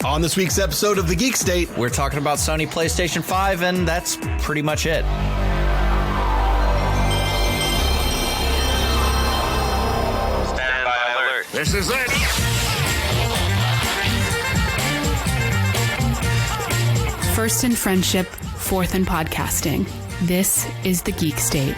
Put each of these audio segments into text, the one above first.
On this week's episode of The Geek State, we're talking about Sony PlayStation 5, and that's pretty much it. Standby alert. This is it. First in friendship, fourth in podcasting. This is The Geek State.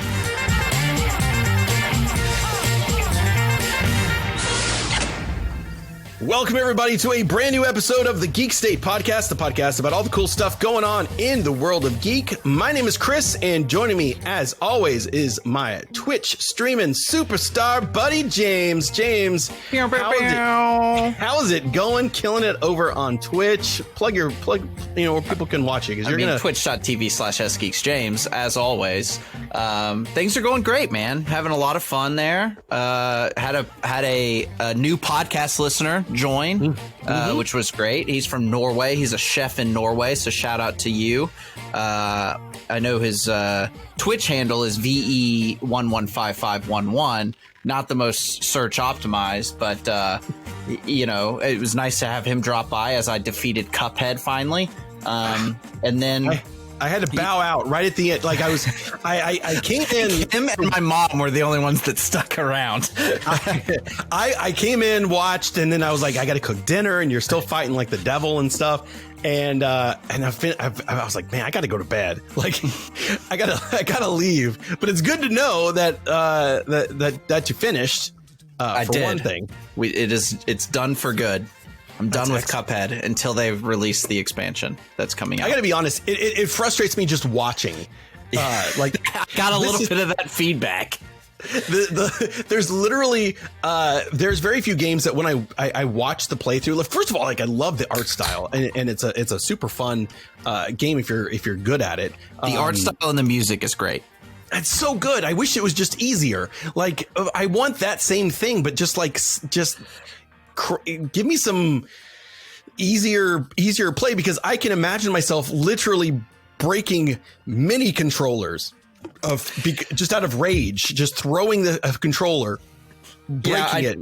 welcome everybody to a brand new episode of the Geek State podcast, the podcast about all the cool stuff going on in the world of geek. My name is Chris, and joining me, as always, is my Twitch streaming superstar buddy, James. James, how's it going? Killing it over on Twitch. Plug, where people can watch it. Because you're gonna twitch.tv/sgeeksjames, as always. Things are going great, man. Having a lot of fun there. Had a new podcast listener join, which was great. He's from Norway. He's a chef in Norway, so shout out to you. I know his Twitch handle is VE115511. Not the most search optimized, but it was nice to have him drop by as I defeated Cuphead finally. And then I had to bow out right at the end. Like I came in. Him and my mom were the only ones that stuck around. I came in, watched, and then I was like, I got to cook dinner, and you're still fighting like the devil and stuff. And I was like, man, I got to go to bed. Like, I gotta leave. But it's good to know that that you finished. I for did. One thing, it's done for good. I'm done with Cuphead until they release the expansion that's coming out. I gotta be honest, it frustrates me just watching. Like, I got a little bit of that feedback. There's literally there's very few games that when I watch the playthrough. First of all, like, I love the art style, and it's a super fun game if you're good at it. The art style and the music is great. It's so good. I wish it was just easier. Like, I want that same thing, but just give me some easier play, because I can imagine myself literally breaking mini controllers just out of rage, just throwing the controller, breaking it.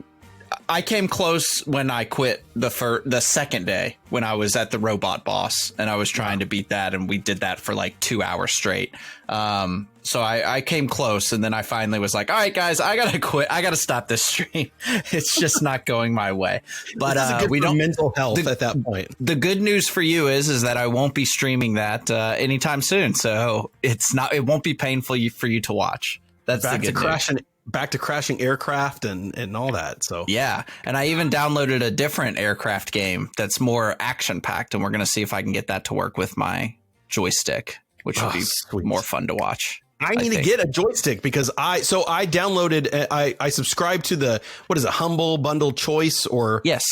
I came close when I quit the second day when I was at the robot boss, and I was trying to beat that, and we did that for like 2 hours straight. So I came close, and then I finally was like, all right, guys, I gotta quit. I gotta stop this stream. It's just not going my way. But we don't mental health at that point. The good news for you is that I won't be streaming that anytime soon. So it won't be painful for you to watch. That's the good news. Back to crashing aircraft and all that. So yeah, and I even downloaded a different aircraft game that's more action packed, and we're gonna see if I can get that to work with my joystick, which will be sweet. More fun to watch. I need to get a joystick, because I downloaded. I subscribed to the Humble Bundle Choice, or yes.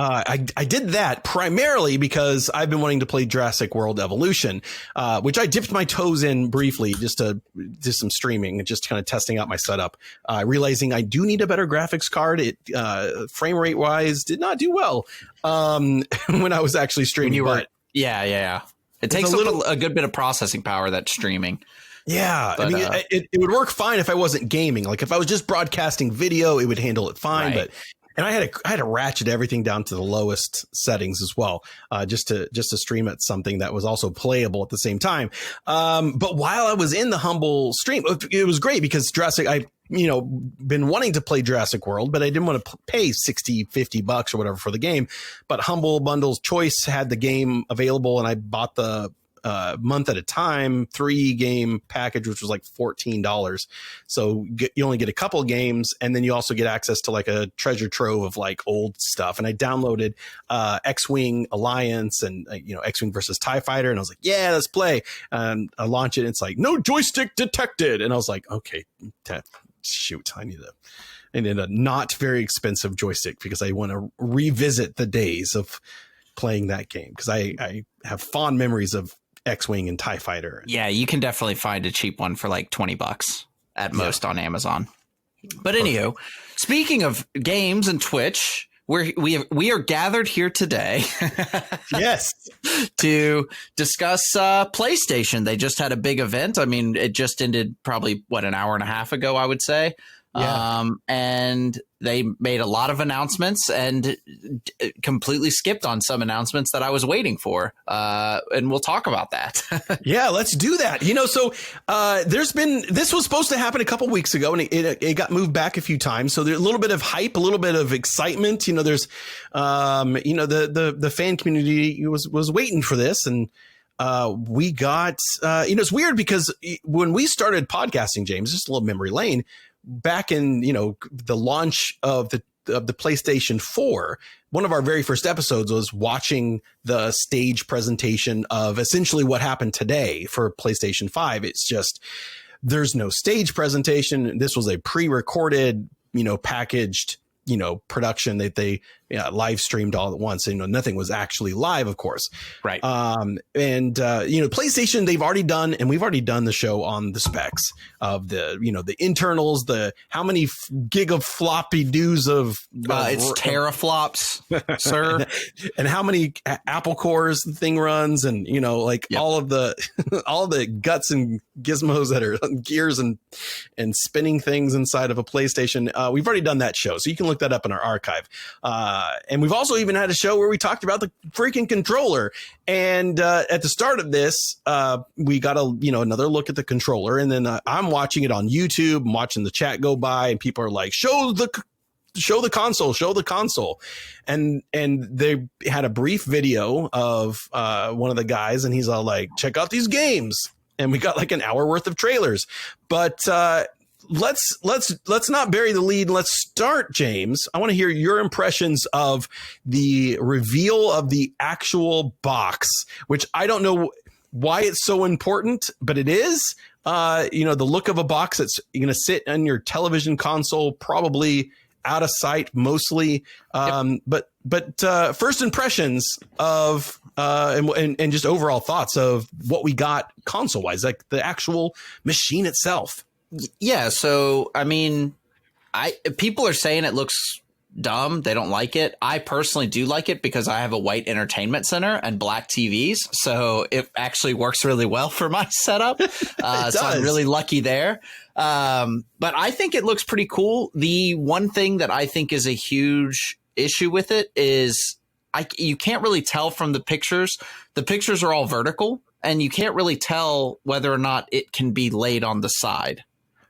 I did that primarily because I've been wanting to play Jurassic World Evolution, which I dipped my toes in briefly, just to do some streaming and just kind of testing out my setup, realizing I do need a better graphics card. It frame rate wise did not do well when I was actually streaming. Yeah. It takes a good bit of processing power, that streaming. Yeah, but, I mean, it would work fine if I wasn't gaming. Like, if I was just broadcasting video, it would handle it fine. Right. And I had to ratchet everything down to the lowest settings as well, just to stream at something that was also playable at the same time. But while I was in the Humble stream, it was great, because been wanting to play Jurassic World, but I didn't want to pay $60-$50 or whatever for the game. But Humble Bundle's Choice had the game available, and I bought the month at a time 3-game package, which was like $14. So you only get a couple games, and then you also get access to like a treasure trove of like old stuff. And I downloaded X-Wing Alliance and X-Wing versus TIE Fighter, and I was like, yeah, let's play. And I launch it, and it's like, no joystick detected. And I was like, okay, shoot, I need a not very expensive joystick, because I want to revisit the days of playing that game, because I have fond memories of X-Wing and TIE Fighter. Yeah, you can definitely find a cheap one for like $20 at most on Amazon. But anywho, speaking of games and Twitch, we are gathered here today. Yes. To discuss PlayStation. They just had a big event. I mean, it just ended probably an hour and a half ago, I would say. And they made a lot of announcements and completely skipped on some announcements that I was waiting for. And we'll talk about that. Yeah, let's do that. So this was supposed to happen a couple weeks ago, and it got moved back a few times. So there's a little bit of hype, a little bit of excitement. There's the fan community was waiting for this, and we got it's weird because when we started podcasting, James, just a little memory lane, back in the launch of the PlayStation 4, one of our very first episodes was watching the stage presentation of essentially what happened today for PlayStation 5. It's just there's no stage presentation. This was a pre-recorded, packaged production that they live streamed all at once. Nothing was actually live, of course. Right. PlayStation, they've already done, and we've already done the show on the specs of the internals, the how many gig of floppy doos of it's teraflops, sir, and how many Apple cores the thing runs, and all of the guts and gizmos that are gears and spinning things inside of a PlayStation. We've already done that show, so you can look that up in our archive. And we've also even had a show where we talked about the freaking controller. And at the start of this, we got another look at the controller. And then I'm watching it on YouTube. I'm watching the chat go by, and people are like, show the console. And they had a brief video of one of the guys, and he's all like, check out these games. And we got like an hour worth of trailers. But let's not bury the lead. Let's start, James. I want to hear your impressions of the reveal of the actual box, which I don't know why it's so important, but it is. The look of a box that's going to sit on your television console, probably out of sight mostly. But first impressions of and just overall thoughts of what we got console wise, like the actual machine itself. Yeah, so I mean, people are saying it looks dumb. They don't like it. I personally do like it because I have a white entertainment center and black TVs, so it actually works really well for my setup. So I'm really lucky there. But I think it looks pretty cool. The one thing that I think is a huge issue with it is you can't really tell from the pictures. The pictures are all vertical, and you can't really tell whether or not it can be laid on the side.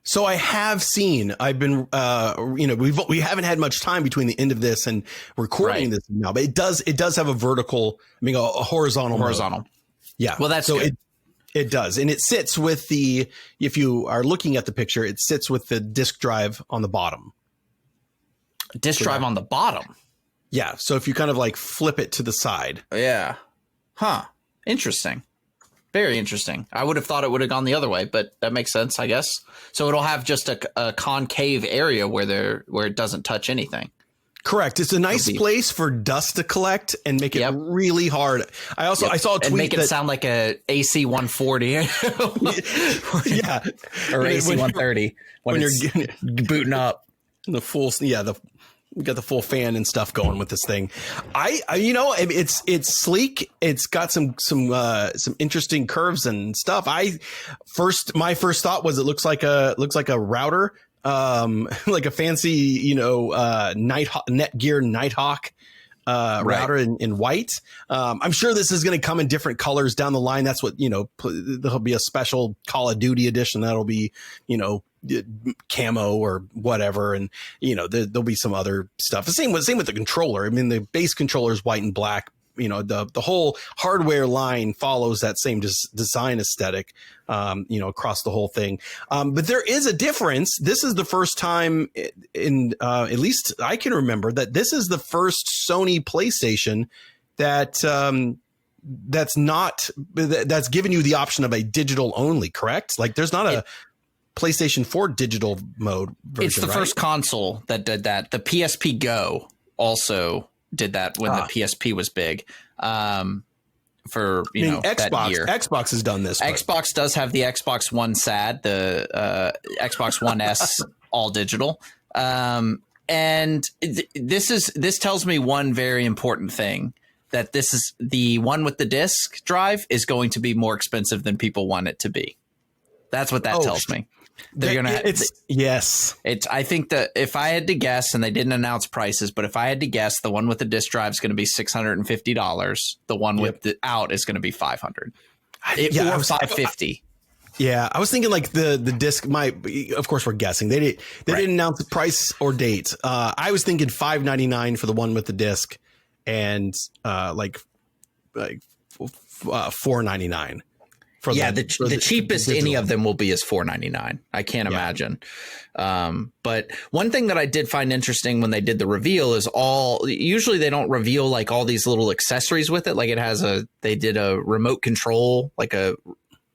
So I have seen, I've been, we haven't had much time between the end of this and recording this now, but it does have a vertical, a horizontal. Horizontal. Yeah. Well, that's so good. It does. And it sits with if you are looking at the picture, it sits with the disk drive on the bottom. Disk drive on the bottom. Yeah. So if you kind of like flip it to the side. Yeah. Huh. Interesting. Very interesting. I would have thought it would have gone the other way, but that makes sense, I guess. So it'll have just a concave area where it doesn't touch anything. Correct. It's a nice place for dust to collect and make it really hard. I saw a tweet and make it sound like a AC 140. Yeah. Or AC 130 when you're booting up. The full, we got the full fan and stuff going with this thing. It's sleek. It's got some interesting curves and stuff. My first thought was it looks like a router, like a fancy, Netgear Nighthawk router in white. I'm sure this is going to come in different colors down the line. That's what, there'll be a special Call of Duty edition that'll be, camo or whatever, and there'll be some other stuff. The same with the controller. I mean, the base controller is white and black. The whole hardware line follows that same design aesthetic, across the whole thing. But there is a difference. This is the first time in at least I can remember that this is the first Sony PlayStation that's given you the option of a digital only, correct? Like there's not a PlayStation 4 digital mode version. It's the first console that did that. The PSP Go also did that when the PSP was big. For Xbox, that year. Xbox has done this. Xbox does have the Xbox One SAD, the Xbox One S all digital. And this tells me one very important thing, that this is the one with the disk drive is going to be more expensive than people want it to be. That's what that tells me. They're gonna. Yes. I think that if I had to guess, and they didn't announce prices, but if I had to guess, the one with the disc drive is going to be $650. The one with the out is going to be $500. Or $550. Yeah, I was thinking like the disc might be, of course we're guessing. They didn't announce the price or date. I was thinking $599 for the one with the disc and like $499 for the cheapest any of them will be is $499. I can't imagine. But one thing that I did find interesting when they did the reveal is usually they don't reveal like all these little accessories with it. Like they did a remote control, like a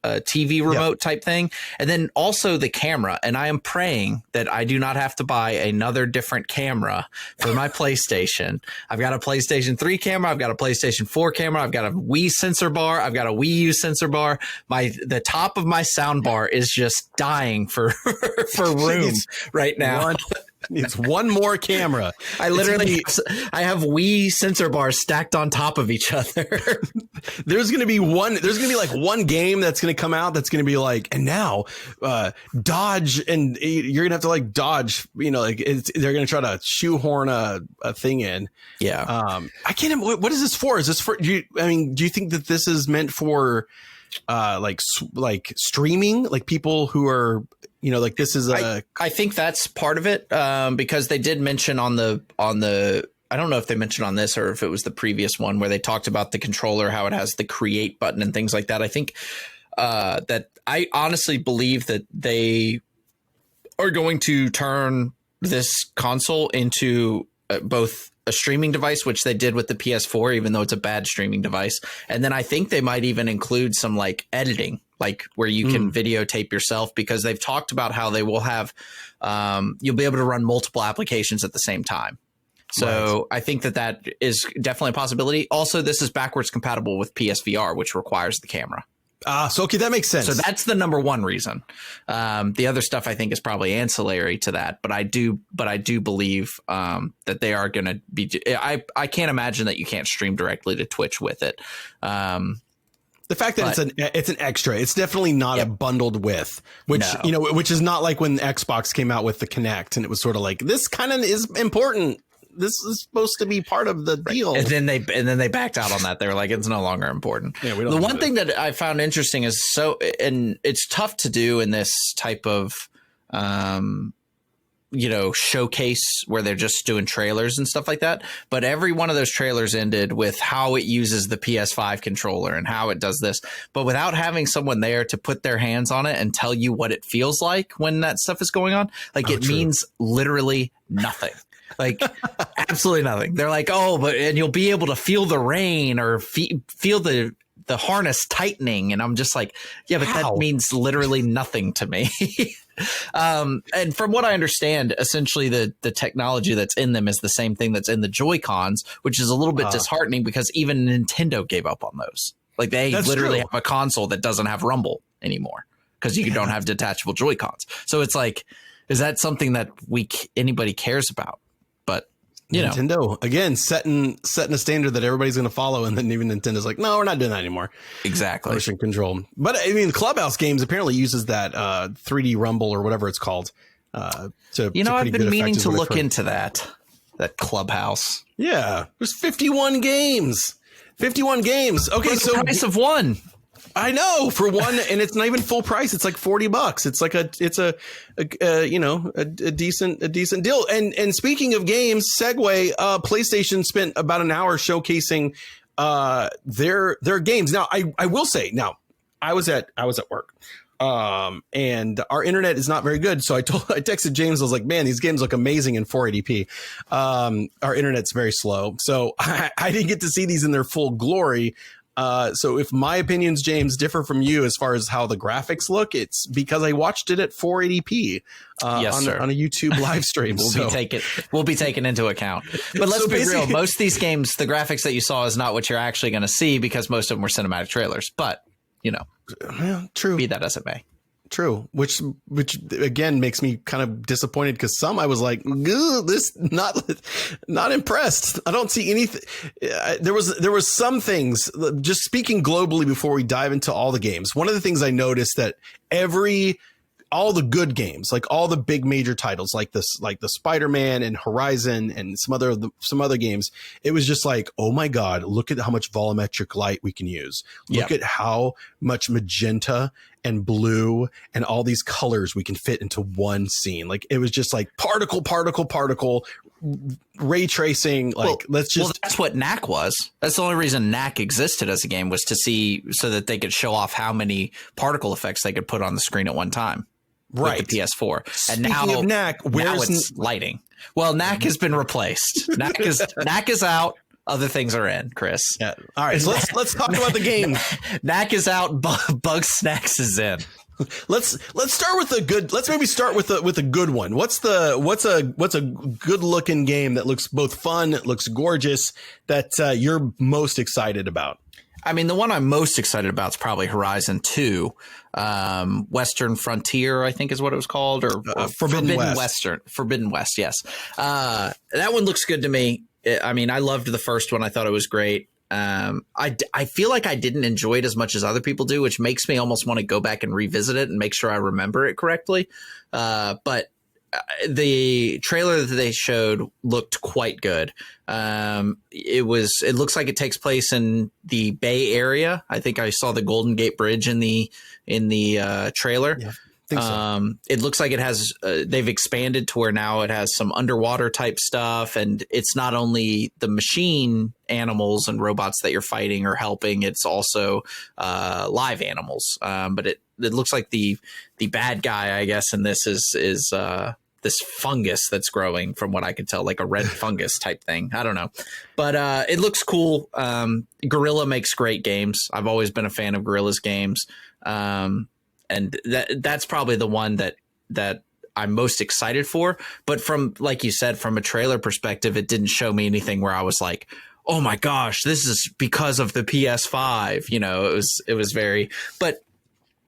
TV remote type thing. And then also the camera. And I am praying that I do not have to buy another different camera for my PlayStation. I've got a PlayStation 3 camera. I've got a PlayStation 4 camera. I've got a Wii sensor bar. I've got a Wii U sensor bar. The top of my sound bar is just dying for room right now. It's one more camera. I have Wii sensor bars stacked on top of each other. There's going to be like one game that's going to come out that's going to be like, and now dodge, and you're going to have to like dodge, like they're going to try to shoehorn a thing in. Yeah. I can't. What is this for? Is this for do you think that this is meant for like streaming, like people who are, like this is I think that's part of it, because they did mention on the I don't know if they mentioned on this or if it was the previous one where they talked about the controller, how it has the create button and things like that. I think that I honestly believe that they are going to turn this console into both a streaming device, which they did with the PS4, even though it's a bad streaming device. And then I think they might even include some like editing, like where you can videotape yourself, because they've talked about how they will have, you'll be able to run multiple applications at the same time. So I think that is definitely a possibility. Also, this is backwards compatible with PSVR, which requires the camera. So okay, that makes sense. So that's the number one reason. The other stuff I think is probably ancillary to that, but I do believe that they are going to be. I can't imagine that you can't stream directly to Twitch with it. The fact that it's an extra, it's definitely not a bundled with, which which is not like when Xbox came out with the Kinect, and it was sort of like, this kind of is important. This is supposed to be part of the deal. And then they backed out on that. They were like, it's no longer important. Yeah, the one thing that I found interesting is and it's tough to do in this type of, showcase where they're just doing trailers and stuff like that. But every one of those trailers ended with how it uses the PS5 controller and how it does this, but without having someone there to put their hands on it and tell you what it feels like when that stuff is going on. Like means literally nothing. Like absolutely nothing. They're like, and you'll be able to feel the rain or feel the harness tightening. And I'm just like, yeah, but that means literally nothing to me. And from what I understand, essentially the technology that's in them is the same thing that's in the Joy-Cons, which is a little bit disheartening because even Nintendo gave up on those. Like they literally have a console that doesn't have rumble anymore because you don't have detachable Joy-Cons. So it's like, is that something that anybody cares about? But Nintendo again setting a standard that everybody's going to follow, and then even Nintendo's like, no, we're not doing that anymore. Exactly. Motion control. But I mean, Clubhouse Games apparently uses that 3D Rumble or whatever it's called. I've been meaning to look into that Clubhouse. Yeah, there's 51 games. 51 games. Okay, so the price of one. I know, for one, and it's not even full price. It's like $40. It's like a decent deal. And speaking of games, segue, PlayStation spent about an hour showcasing their games. Now, I will say, I was at work. And our internet is not very good. So I texted James, I was like, man, these games look amazing in 480p. Our internet's very slow. So I didn't get to see these in their full glory. So if my opinions, James, differ from you as far as how the graphics look, it's because I watched it at 480p on a YouTube live stream. We'll be taken into account. But let's be real. Most of these games, the graphics that you saw is not what you're actually going to see because most of them were cinematic trailers. But, true. Be that as it may. True, which again makes me kind of disappointed because some I was like, this not impressed. I don't see anything. There was some things. Just speaking globally before we dive into all the games. One of the things I noticed that every all the good games, like all the big major titles, like this, like the Spider-Man and Horizon and some other games. It was just like, oh my God, look at how much volumetric light we can use. Look at how much magenta and blue and all these colors we can fit into one scene. Like it was just like particle, ray tracing. Like that's what knack was. That's the only reason knack existed as a game, was to see, so that they could show off how many particle effects they could put on the screen at one time. Right. With the PS4. Speaking of knack, now it's lighting. Well, knack has been replaced. Knack is out. Other things are in, Chris. Yeah. All right. So let's talk about the game. Knack is out. Bug Snacks is in. Let's start with a good. Let's maybe start with a good one. What's a good looking game that looks both fun, looks gorgeous, that you're most excited about? I mean, the one I'm most excited about is probably Horizon 2, Western Frontier, I think is what it was called, or Forbidden West. Yes. That one looks good to me. I mean, I loved the first one. I thought it was great. I feel like I didn't enjoy it as much as other people do, which makes me almost want to go back and revisit it and make sure I remember it correctly. But the trailer that they showed looked quite good. It looks like it takes place in the Bay Area. I think I saw the Golden Gate Bridge in the trailer. Yeah. So. It looks like it has they've expanded to where now it has some underwater type stuff, and it's not only the machine animals and robots that you're fighting or helping, it's also live animals. But it looks like the bad guy, I guess, in this is this fungus that's growing, from what I could tell, like a red fungus type thing. I don't know, but it looks cool. Guerrilla makes great games. I've always been a fan of Guerrilla's games. And that's probably the one that I'm most excited for. But from, like you said, from a trailer perspective, it didn't show me anything where I was like, oh my gosh, this is because of the PS5. You know, it was very, but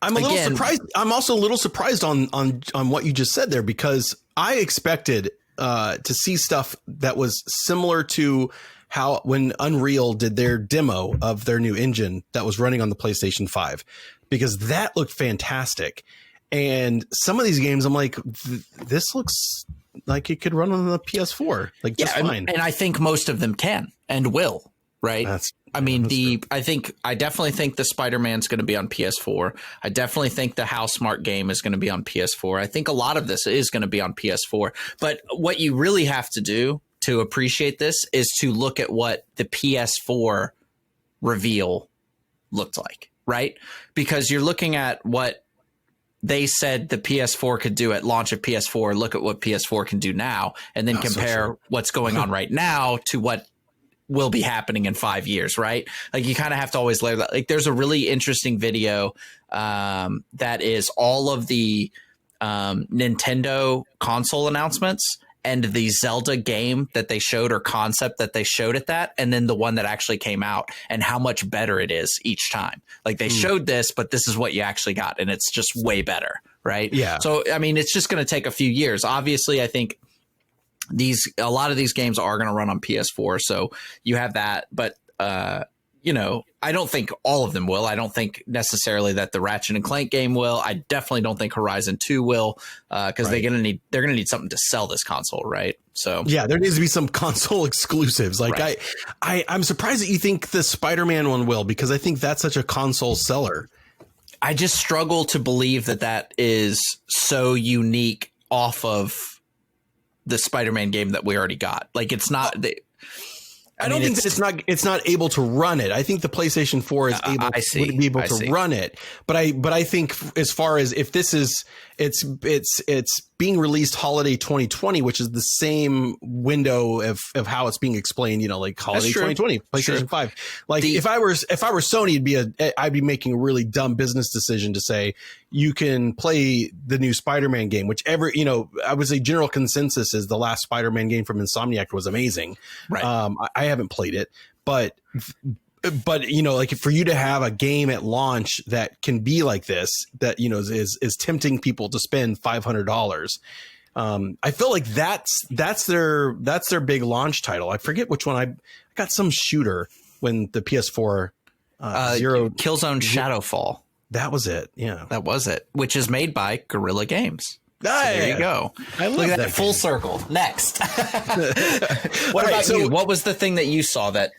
I'm a little surprised. I'm also a little surprised on what you just said there, because I expected to see stuff that was similar to how when Unreal did their demo of their new engine that was running on the PlayStation 5, because that looked fantastic. And some of these games, I'm like, this looks like it could run on the PS4, like just fine. And I think most of them can and will, right? I definitely think the Spider-Man's going to be on PS4. I definitely think the Housemarque game is going to be on PS4. I think a lot of this is going to be on PS4. But what you really have to do to appreciate this is to look at what the PS4 reveal looked like, right? Because you're looking at what they said the PS4 could do at launch of PS4. Look at what PS4 can do now, and then compare what's going on right now to what will be happening in 5 years, right? Like, you kind of have to always layer that. Like, there's a really interesting video that is all of the Nintendo console announcements and the Zelda game that they showed, or concept that they showed at that, and then the one that actually came out, and how much better it is each time. Like, they showed this, but this is what you actually got, and it's just way better, right? Yeah. So, I mean, it's just going to take a few years. Obviously, I think a lot of these games are going to run on PS4, so you have that. But you know, I don't think all of them will. I don't think necessarily that the Ratchet and Clank game will. I definitely don't think Horizon 2 will, because they're gonna need something to sell this console, right? So yeah, there needs to be some console exclusives. Like, I'm surprised that you think the Spider-Man one will, because I think that's such a console seller. I just struggle to believe that is so unique off of the Spider-Man game that we already got. Like, it's not. I don't think that it's not able to run it. I think the PlayStation 4 is would be able to run it. But I think, as far as if this is, it's being released holiday 2020, which is the same window of how it's being explained, you know, like holiday 2020, PlayStation 5. Like, if I were Sony, I'd be making a really dumb business decision to say you can play the new Spider-Man game, whichever, you know, I would say general consensus is the last Spider-Man game from Insomniac was amazing. Right. I haven't played it, but you know, like, for you to have a game at launch that can be like this, that, you know, is tempting people to spend $500. I feel like that's their big launch title. I forget which one. I got some shooter when the PS4 Killzone Shadowfall. That was it. Yeah. That was it, which is made by Guerrilla Games. So Ah, there you go. I love Look at that full game. circle. Next. What All right, about you? What was the thing that you saw that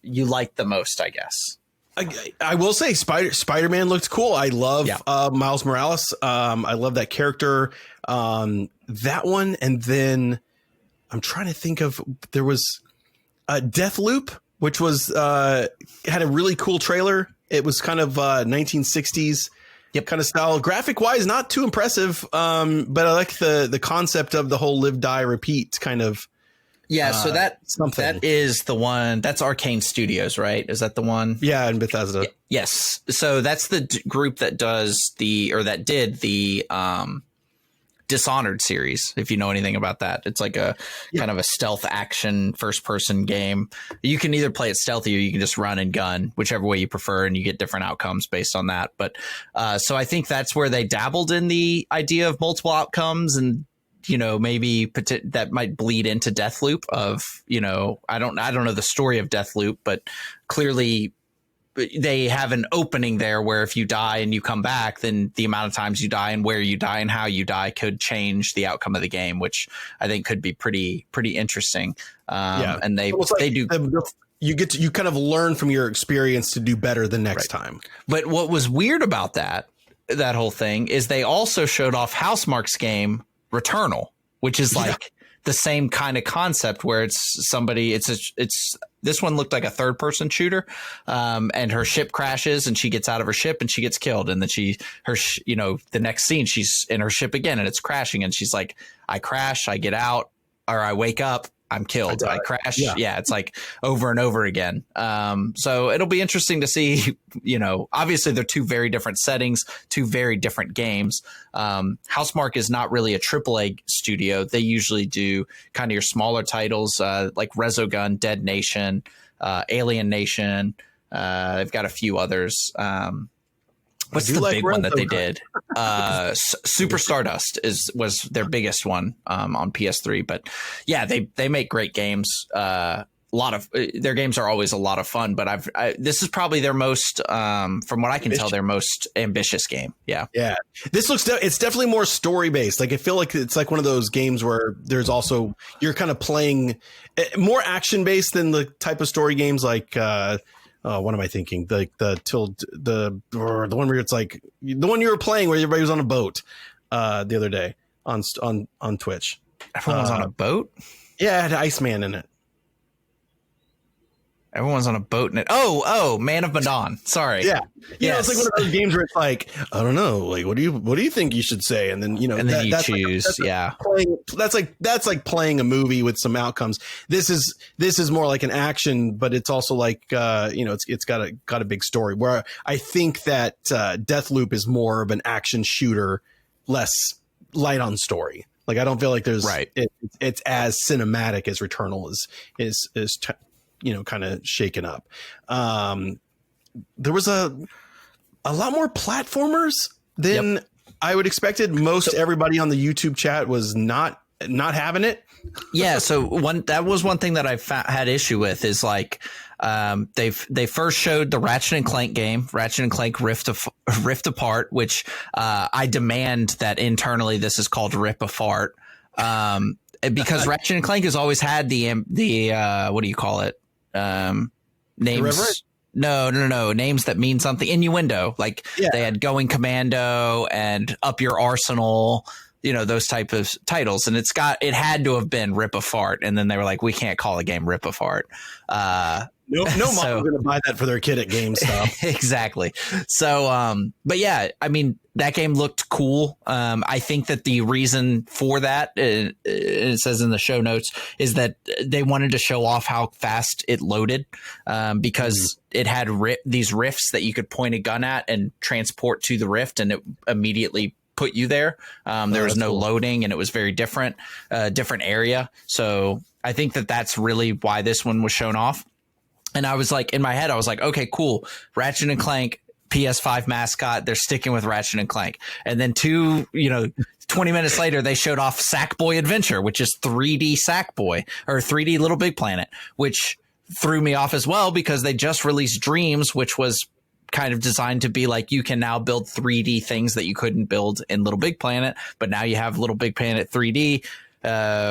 you liked the most, I guess? I will say Spider-Man looked cool. I love Miles Morales. I love that character. That one. And then I'm trying to think of, there was Deathloop, which was had a really cool trailer. It was kind of 1960s kind of style. Graphic wise, not too impressive. But I like the concept of the whole live, die, repeat kind of. Yeah, so that is the one. That's Arcane Studios, right? Is that the one? Yeah, in Bethesda. Yes. So that's the group that did the Dishonored series, if you know anything about that. It's like a kind of a stealth action first person game. You can either play it stealthy or you can just run and gun, whichever way you prefer, and you get different outcomes based on that. But so I think that's where they dabbled in the idea of multiple outcomes, and maybe that might bleed into Deathloop of, I don't know the story of Deathloop, but clearly they have an opening there where if you die and you come back, then the amount of times you die and where you die and how you die could change the outcome of the game, which I think could be pretty interesting. And they do. You kind of learn from your experience to do better the next time. But what was weird about that whole thing is they also showed off Housemarque's game Returnal, which is like the same kind of concept where it's somebody, this one looked like a third person shooter, and her ship crashes and she gets out of her ship and she gets killed. And then the next scene, she's in her ship again and it's crashing. And she's like, I crash, I get out, or I wake up, I'm killed. I crash. Yeah. It's like over and over again. So it'll be interesting to see, obviously they're two very different settings, two very different games. Housemarque is not really a AAA studio. They usually do kind of your smaller titles, like Resogun, Dead Nation, Alien Nation. They've got a few others. What's the big one that they did? Super Stardust was their biggest one on PS3. But yeah, they make great games. A lot of their games are always a lot of fun. But this is probably their most, from what I can tell, their most ambitious game. Yeah, yeah. This looks it's definitely more story based. Like I feel like it's like one of those games where there's also you're kind of playing more action based than the type of story games like. What am I thinking? Like the one where it's like the one you were playing where everybody was on a boat the other day on Twitch. Everyone's on a boat? Yeah, it had Iceman in it. Everyone's on a boat in it. Oh, Man of Medan. Sorry. Yeah. It's like one of those games where it's like, I don't know, like what do you think you should say? And then and then you choose. That's like playing a movie with some outcomes. This is more like an action, but it's also like it's got a big story. Where I think that Deathloop is more of an action shooter, less light on story. Like I don't feel like there's it's as cinematic as Returnal is kind of shaken up. There was a lot more platformers than I would expected. Everybody on the YouTube chat was not having it. Yeah. So that was one thing that I had issue with is like, they first showed the Ratchet and Clank game, Ratchet and Clank Rift Apart, which, I demand that internally this is called Rip Apart. Because Ratchet and Clank has always had the what do you call it? Names. No. Names that mean something. Innuendo. Like they had Going Commando and Up Your Arsenal, those type of titles. And it had to have been Rip Apart. And then they were like, we can't call a game Rip Apart. No mom's going to buy that for their kid at GameStop. Exactly. So, but yeah, I mean, that game looked cool. I think that the reason for that, it says in the show notes, is that they wanted to show off how fast it loaded, because it had these rifts that you could point a gun at and transport to the rift, and it immediately put you there. There was no loading, and it was very different area. So I think that that's really why this one was shown off. And I was like, in my head, I was like, okay, cool. Ratchet and Clank, PS5 mascot. They're sticking with Ratchet and Clank. And then 20 minutes later, they showed off Sackboy Adventure, which is 3D Sackboy or 3D Little Big Planet, which threw me off as well because they just released Dreams, which was kind of designed to be like, you can now build 3D things that you couldn't build in Little Big Planet, but now you have Little Big Planet 3D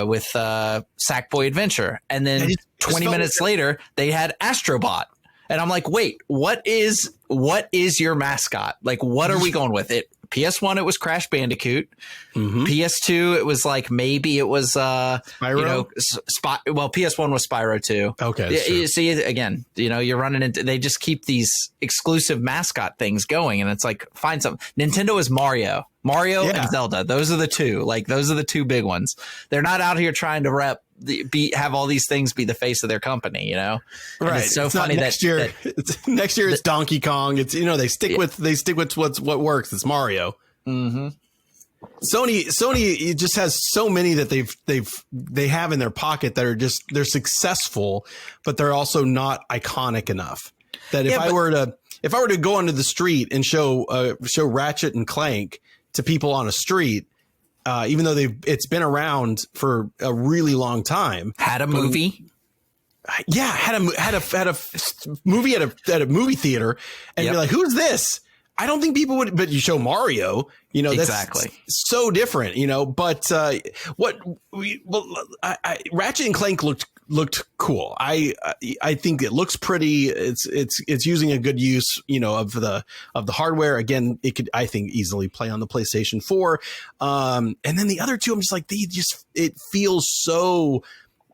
with Sackboy Adventure. And then 20 minutes later, they had Astrobot. And I'm like, wait, what is your mascot? Like, what are we going with? PS1, it was Crash Bandicoot. PS2, it was like, maybe it was Spyro? Well, PS1 was Spyro too. Okay. You see, again, you're running into, they just keep these exclusive mascot things going, and it's like, find something. Nintendo is Mario and Zelda. Those are the two. Like, those are the two big ones. They're not out here trying to have all these things be the face of their company, And right. it's so it's funny next year. Next year it's Donkey Kong. It's they stick with what works. It's Mario. Mm-hmm. Sony just has so many that they have in their pocket that are they're successful, but they're also not iconic enough. That if I were to go onto the street and show Ratchet and Clank to people on a street, even though it's been around for a really long time, had a movie. Yeah, had a movie at a movie theater, and you're like, who's this? I don't think people would, but you show Mario, that's exactly so different, But Ratchet and Clank looked cool. I think it looks pretty. It's using a good use, of the hardware. Again, it could, I think, easily play on the PlayStation 4. And then the other two, I'm just like, it feels so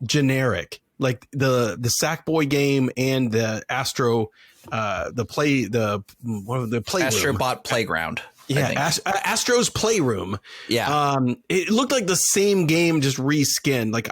generic. Like the Sackboy game and the Astro, the Playroom. Astrobot Playground. Yeah, Astro's Playroom. Yeah. It looked like the same game, just reskinned. Like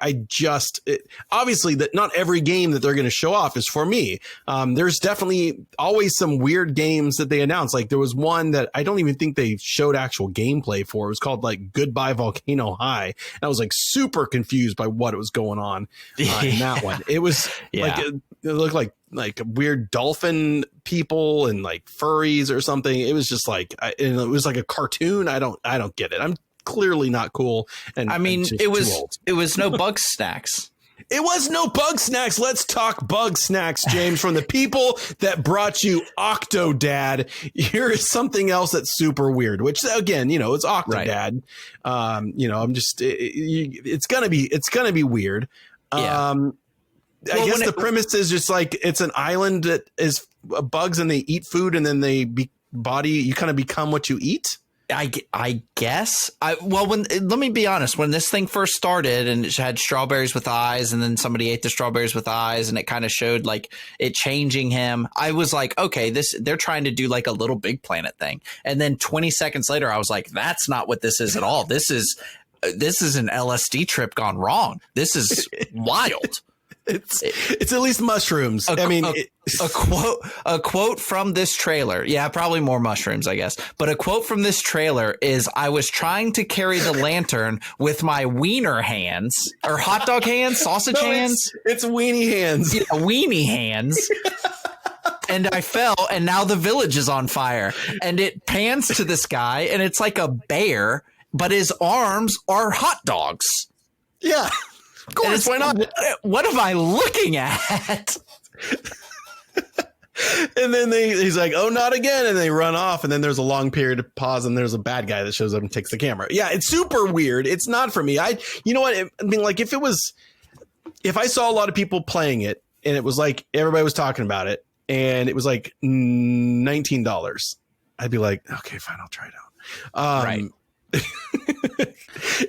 obviously that not every game that they're going to show off is for me. There's definitely always some weird games that they announce. Like there was one that I don't even think they showed actual gameplay for. It was called like Goodbye Volcano High. And I was like super confused by what was going on in that one. It was like, it looked like weird dolphin people and like furries or something. It was just like, and it was like a cartoon. I don't get it. I'm clearly not cool. And I mean, it was no bug snacks. It was no bug snacks. Let's talk bug snacks, James, from the people that brought you Octodad. Here is something else that's super weird, which again, it's Octodad. Right. I'm just, it's going to be weird. Yeah. I guess the premise is just like it's an island that is bugs and they eat food and then you kind of become what you eat. I guess. Let me be honest. When this thing first started and it had strawberries with eyes, and then somebody ate the strawberries with eyes, and it kind of showed like it changing him, I was like, okay, they're trying to do like a Little Big Planet thing. And then 20 seconds later, I was like, that's not what this is at all. This is an LSD trip gone wrong. This is wild. It's at least mushrooms. A quote from this trailer. Yeah, probably more mushrooms, I guess. But a quote from this trailer is, I was trying to carry the lantern with my wiener hands, or hot dog hands, sausage hands. It's weenie hands. Yeah, weenie hands. And I fell, and now the village is on fire. And it pans to this guy, and it's like a bear, but his arms are hot dogs. Yeah. Of course, why not? What am I looking at? And then he's like, oh, not again. And they run off. And then there's a long period of pause. And there's a bad guy that shows up and takes the camera. Yeah, it's super weird. It's not for me. You know what? I mean, like if I saw a lot of people playing it and it was like everybody was talking about it and it was like $19, I'd be like, okay, fine, I'll try it out. Right.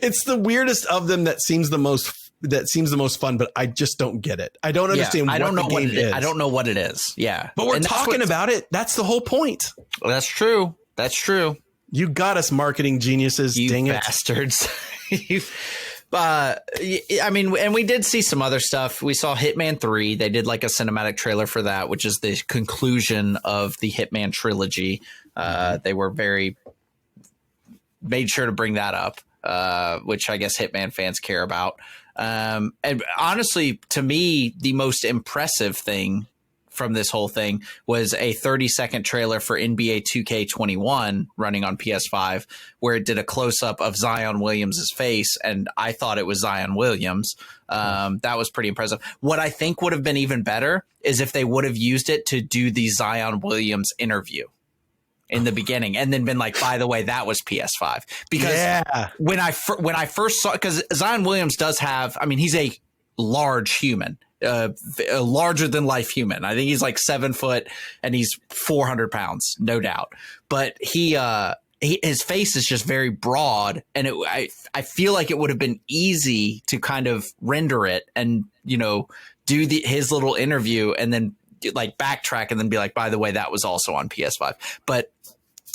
It's the weirdest of them that seems the most fun, but I just don't get it. I don't understand what the game is. I don't know what it is. Yeah. But we're talking about it. That's the whole point. That's true. You got us, marketing geniuses. You dang bastards. I mean, and we did see some other stuff. We saw Hitman 3. They did like a cinematic trailer for that, which is the conclusion of the Hitman trilogy. They were made sure to bring that up, which I guess Hitman fans care about. And honestly, to me, the most impressive thing from this whole thing was a 30-second trailer for NBA 2K21 running on PS5, where it did a close-up of Zion Williams' face, and I thought it was Zion Williams. That was pretty impressive. What I think would have been even better is if they would have used it to do the Zion Williams interview in the beginning, and then been like, by the way, that was PS5. Because when I first saw, because Zion Williams does have, I mean, he's a large human, a larger than life human. I think he's like 7 foot and he's 400 pounds, no doubt. But his face is just very broad, and I feel like it would have been easy to kind of render it and, you know, do his little interview and then like backtrack and then be like, by the way, that was also on PS5. But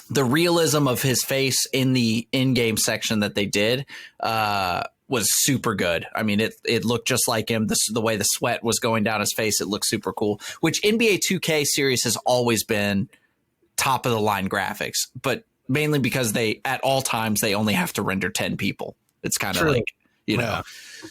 the realism of his face in the in-game section that they did was super good. I mean, it looked just like him. The way the sweat was going down his face, it looked super cool, which NBA 2K series has always been top of the line graphics, but mainly because at all times they only have to render 10 people. It's kind of like, you know,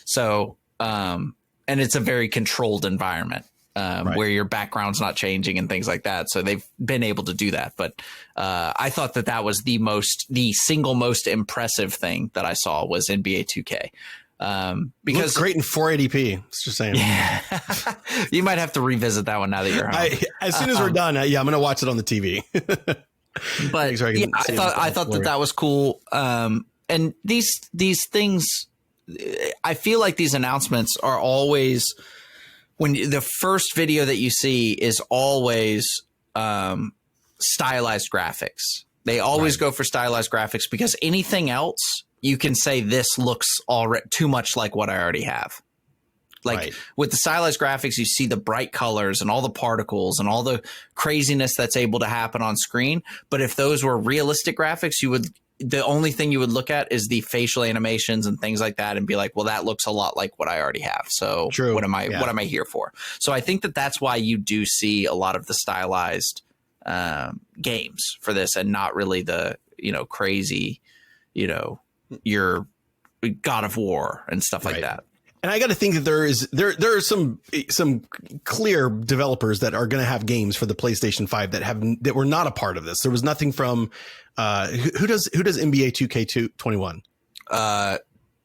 so, and it's a very controlled environment. Where your background's not changing and things like that. So they've been able to do that. But I thought that was the single most impressive thing that I saw was NBA 2K. Because looks great in 480p. Just saying. Yeah. You might have to revisit that one now that you're home. As soon as we're done, I'm going to watch it on the TV. But yeah, I thought that was cool. And these things, I feel like these announcements are always, when the first video that you see is always stylized graphics. They always go for stylized graphics, because anything else you can say this looks already too much like what I already have. Like with the stylized graphics, you see the bright colors and all the particles and all the craziness that's able to happen on screen. But if those were realistic graphics, the only thing you would look at is the facial animations and things like that and be like, well, that looks a lot like what I already have. So what am I here for? So I think that's why you do see a lot of the stylized games for this, and not really the, you know, crazy, you know, your God of War and stuff like that. And I got to think that there are some clear developers that are going to have games for the PlayStation 5 that were not a part of this. There was nothing from who does NBA 2K21?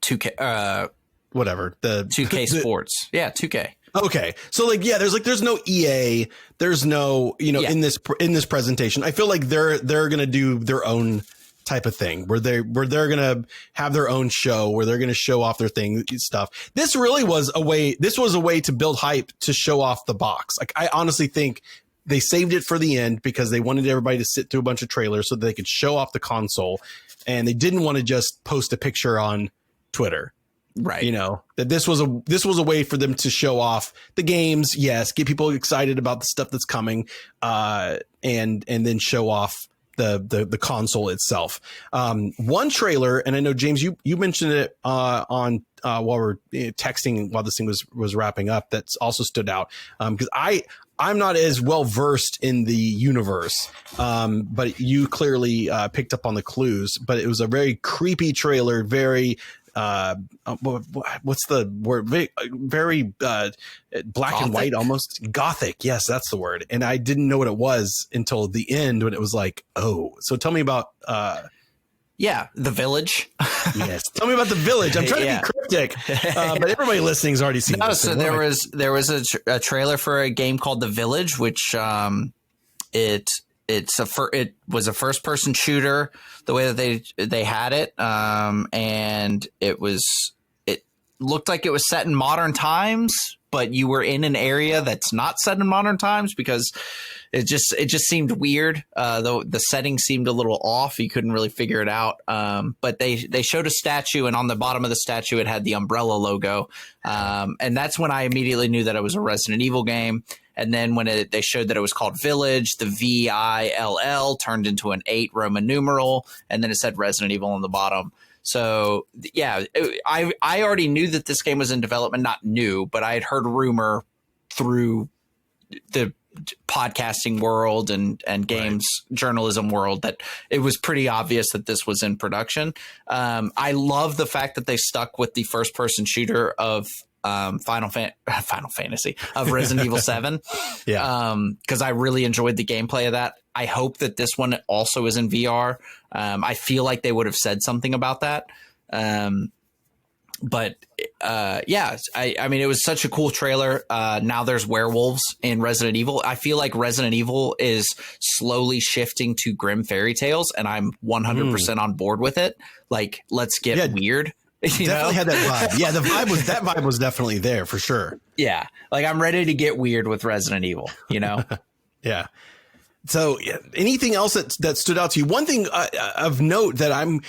2K whatever, the 2K Sports. Yeah, 2K. Okay. So there's no EA, there's no, you know, in this presentation. I feel like they're going to do their own type of thing where they're going to have their own show where they're going to show off their stuff. This really was a way to build hype, to show off the box. Like, I honestly think they saved it for the end because they wanted everybody to sit through a bunch of trailers so that they could show off the console, and they didn't want to just post a picture on Twitter. Right. You know, that this was a way for them to show off the games. Yes. Get people excited about the stuff that's coming, and then show off the console itself. One trailer, and I know, James, you mentioned it on while we're texting while this thing was wrapping up, that's also stood out, because I'm not as well versed in the universe, but you clearly picked up on the clues. But it was a very creepy trailer, very what's the word? Very black Gothic. And white, almost Gothic. Yes, that's the word. And I didn't know what it was until the end, when it was like, oh. So tell me about The Village. Yes, tell me about The Village. I'm trying to be cryptic, but everybody listening's already seen this. So there was a trailer for a game called The Village, which it was a first person shooter, the way that they had it, and it looked like it was set in modern times, but you were in an area that's not set in modern times, because it just seemed weird. The setting seemed a little off. You couldn't really figure it out. But they showed a statue, and on the bottom of the statue, it had the Umbrella logo. And that's when I immediately knew that it was a Resident Evil game. And then when they showed that it was called Village, the VILL turned into an 8 Roman numeral, and then it said Resident Evil on the bottom. So, yeah, I already knew that this game was in development. Not new, but I had heard rumor through the podcasting world and games journalism world that it was pretty obvious that this was in production. I love the fact that they stuck with the first person shooter of Final Fantasy of Resident Evil 7. Yeah. Because I really enjoyed the gameplay of that. I hope that this one also is in VR. I feel like they would have said something about that. But I mean, it was such a cool trailer. Now there's werewolves in Resident Evil. I feel like Resident Evil is slowly shifting to grim fairy tales, and I'm 100% on board with it. Like, let's get weird. Definitely had that vibe. Yeah, that vibe was definitely there for sure. Yeah, like I'm ready to get weird with Resident Evil. Yeah. So anything else that stood out to you? One thing of note that I'm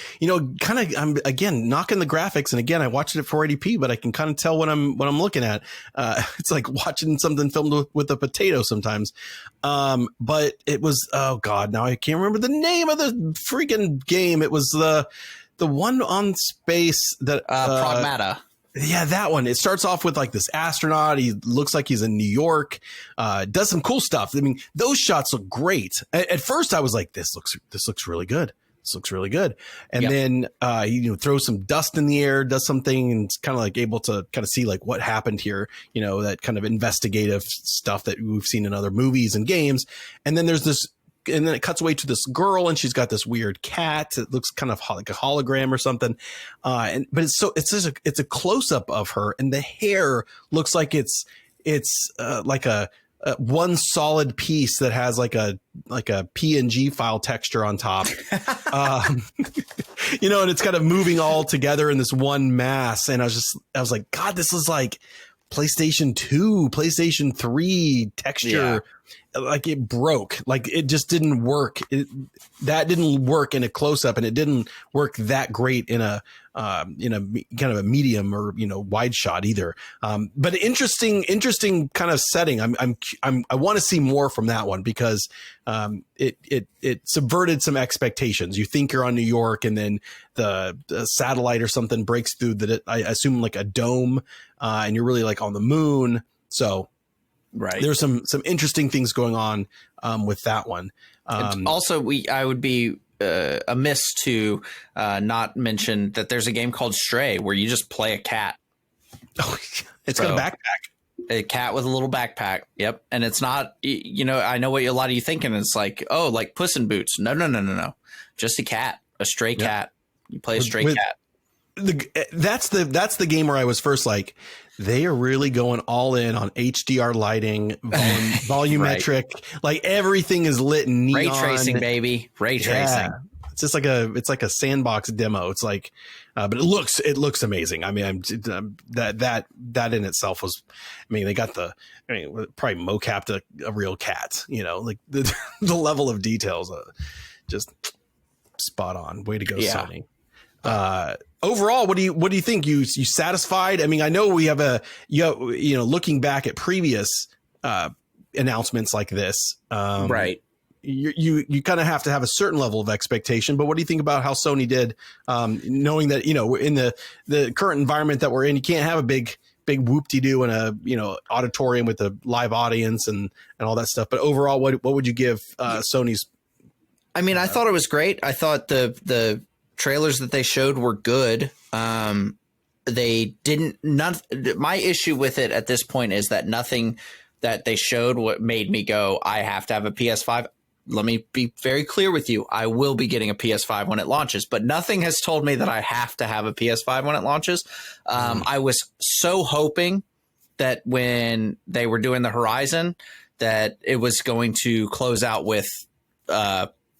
again knocking the graphics, and again I watched it 480p, but I can kind of tell what I'm looking at. It's like watching something filmed with a potato sometimes. But it was, oh God, now I can't remember the name of the freaking game. It was the one on space that Pragmata. Yeah, that one. It starts off with like this astronaut. He looks like he's in New York, does some cool stuff. I mean, those shots look great. At first I was like, this looks really good. This looks really good. And then he throws some dust in the air, does something, and it's kind of like able to kind of see like what happened here, that kind of investigative stuff that we've seen in other movies and games. And then there's this, and then it cuts away to this girl, and she's got this weird cat. It looks kind of like a hologram or something. But it's a close up of her, and the hair looks like it's like a one solid piece that has like a PNG file texture on top. And it's kind of moving all together in this one mass. And I was like, God, this is like PlayStation 2, PlayStation 3 texture. Yeah. Like it broke, like it just didn't work. That didn't work in a close up, and it didn't work that great in a kind of a medium or wide shot either. But interesting kind of setting. I want to see more from that one, because it subverted some expectations. You think you're on New York, and then the satellite or something breaks through I assume like a dome, and you're really like on the moon. So. Right. There's some interesting things going on with that one. Also, I would be amiss to not mention that there's a game called Stray where you just play a cat. Oh, it's got a backpack. A cat with a little backpack. Yep. And it's not, I know what a lot of you thinking. It's like, oh, like Puss in Boots. No. Just a cat, a stray cat. You play a stray cat. That's the game where I was first like, they are really going all in on HDR lighting, volumetric, like everything is lit in neon. Ray tracing, baby. Ray tracing. It's just like a sandbox demo. It's like, but it looks amazing. I mean, that in itself was, they got probably mocapped a real cat, like the level of details, just spot on. Way to go, Sony. Overall, what do you think? You satisfied? I mean, I know we have looking back at previous announcements like this, right? You kind of have to have a certain level of expectation. But what do you think about how Sony did, knowing that in the current environment that we're in, you can't have a big whoop-de-doo in a auditorium with a live audience and all that stuff. But overall, what would you give Sony's? I mean, I thought it was great. I thought the trailers that they showed were good. They didn't. My issue with it at this point is that nothing that they showed what made me go, I have to have a PS5. Let me be very clear with you. I will be getting a PS5 when it launches, but nothing has told me that I have to have a PS5 when it launches. I was so hoping that when they were doing the Horizon, that it was going to close out with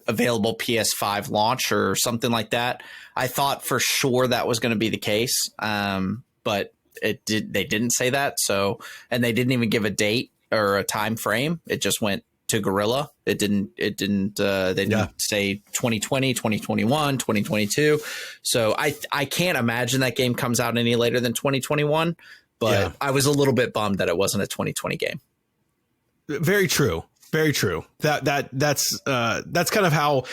available PS5 launch or something like that. I thought for sure that was going to be the case, but they didn't say that. So, and they didn't even give a date or a time frame. It just went to Gorilla. They didn't say 2020, 2021, 2022. So I can't imagine that game comes out any later than 2021, but I was a little bit bummed that it wasn't a 2020 game. Very true. Very true. That's kind of how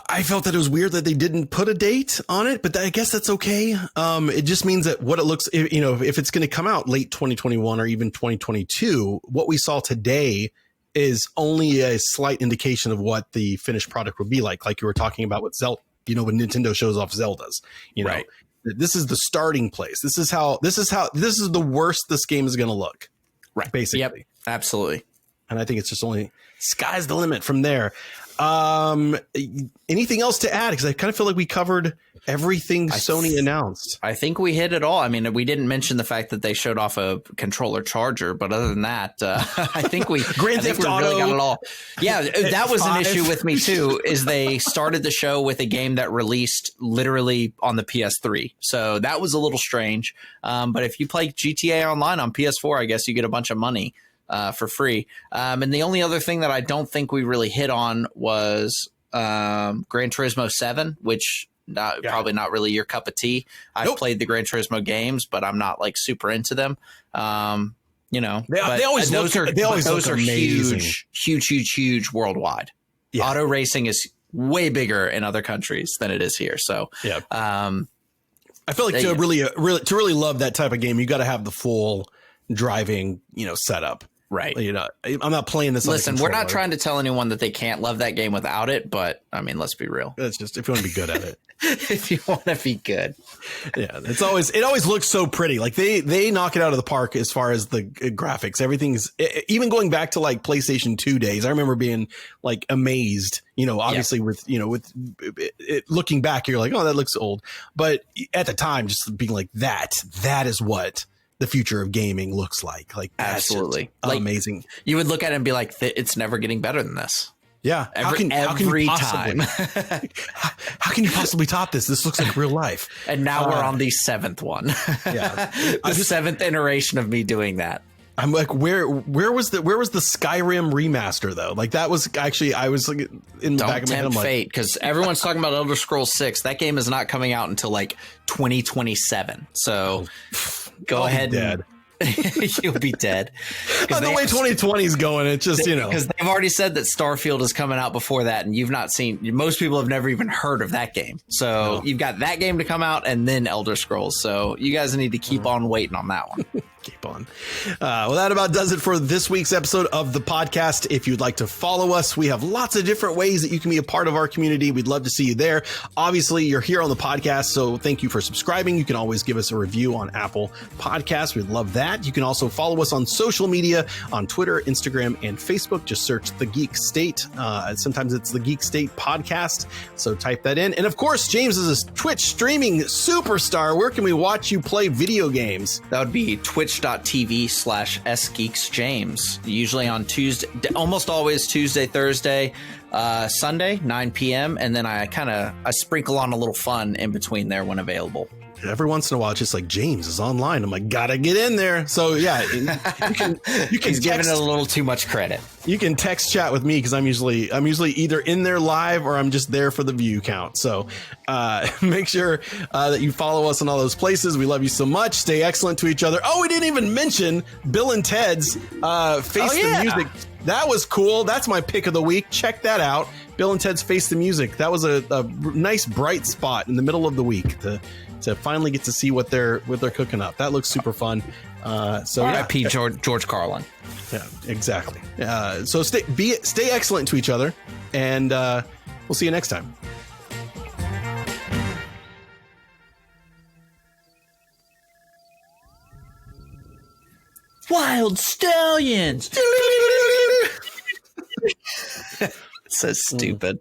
I felt, that it was weird that they didn't put a date on it, but I guess that's okay. It just means that what it looks, if it's going to come out late 2021 or even 2022, what we saw today is only a slight indication of what the finished product would be like you were talking about with Zelda, when Nintendo shows off Zeldas, right. This is the starting place. This is the worst this game is going to look. Right. Basically. Yep. Absolutely. And I think it's just only sky's the limit from there. Anything else to add? Because I kind of feel like we covered everything Sony announced. I think we hit it all. I mean, we didn't mention the fact that they showed off a controller charger, but other than that, I think we Grand Theft Auto really got it all. Yeah, that was an 5. issue with me too. Is they started the show with a game that released literally on the PS3, so that was a little strange. But if you play GTA Online on PS4, I guess you get a bunch of money for free. And the only other thing that I don't think we really hit on was Gran Turismo 7, which probably not really your cup of tea. I've played the Gran Turismo games, but I'm not like super into them. They always look amazing. huge worldwide. Yeah. Auto racing is way bigger in other countries than it is here. So yeah. I feel like to really love that type of game, you got to have the full driving, setup. Right. I'm not playing this. Listen, we're not trying to tell anyone that they can't love that game without it, but I mean, let's be real. It's just if you want to be good at it. If you want to be good. Yeah, it always looks so pretty. Like they knock it out of the park as far as the graphics. Everything's even going back to like PlayStation 2 days. I remember being like amazed, obviously with it, looking back, you're like, oh, that looks old. But at the time, just being like that is what the future of gaming looks like. Like, absolutely amazing. You would look at it and be like, it's never getting better than this. Yeah. Every time. How can you possibly top this? This looks like real life. And now we're on the 7th one. Yeah. The 7th iteration of me doing that. I'm like, where was the Skyrim remaster though? Like that was actually, I was like in the back of my head. I'm like, fate, because everyone's talking about Elder Scrolls 6. That game is not coming out until like 2027. So go ahead. Dead. You'll be dead. The way 2020 is going, it's just, because they've already said that Starfield is coming out before that, and you've not seen. Most people have never even heard of that game. So you've got that game to come out, and then Elder Scrolls. So you guys need to keep on waiting on that one. Keep on. Well, that about does it for this week's episode of the podcast. If you'd like to follow us, we have lots of different ways that you can be a part of our community. We'd love to see you there. Obviously, you're here on the podcast, so thank you for subscribing. You can always give us a review on Apple Podcasts. We'd love that. You can also follow us on social media on Twitter, Instagram, and Facebook. Just search The Geek State. Sometimes it's The Geek State Podcast, so type that in. And of course, James is a Twitch streaming superstar. Where can we watch you play video games? That would be twitch.tv/sgeeksjames. Usually on Tuesday, almost always Tuesday, Thursday, Sunday, 9 p.m. And then I sprinkle on a little fun in between there when available. Every once in a while, it's just like James is online. I'm like, gotta get in there. So yeah, you can He's giving it a little too much credit. You can text chat with me because I'm usually either in there live or I'm just there for the view count. So make sure that you follow us on all those places. We love you so much. Stay excellent to each other. Oh, we didn't even mention Bill and Ted's Face the Music. That was cool. That's my pick of the week. Check that out. Bill and Ted's Face the Music. That was a nice bright spot in the middle of the week to finally get to see what they're cooking up. That looks super fun. R.I.P. George Carlin. Yeah, exactly. So stay excellent to each other, and we'll see you next time. Wild Stallions. So stupid.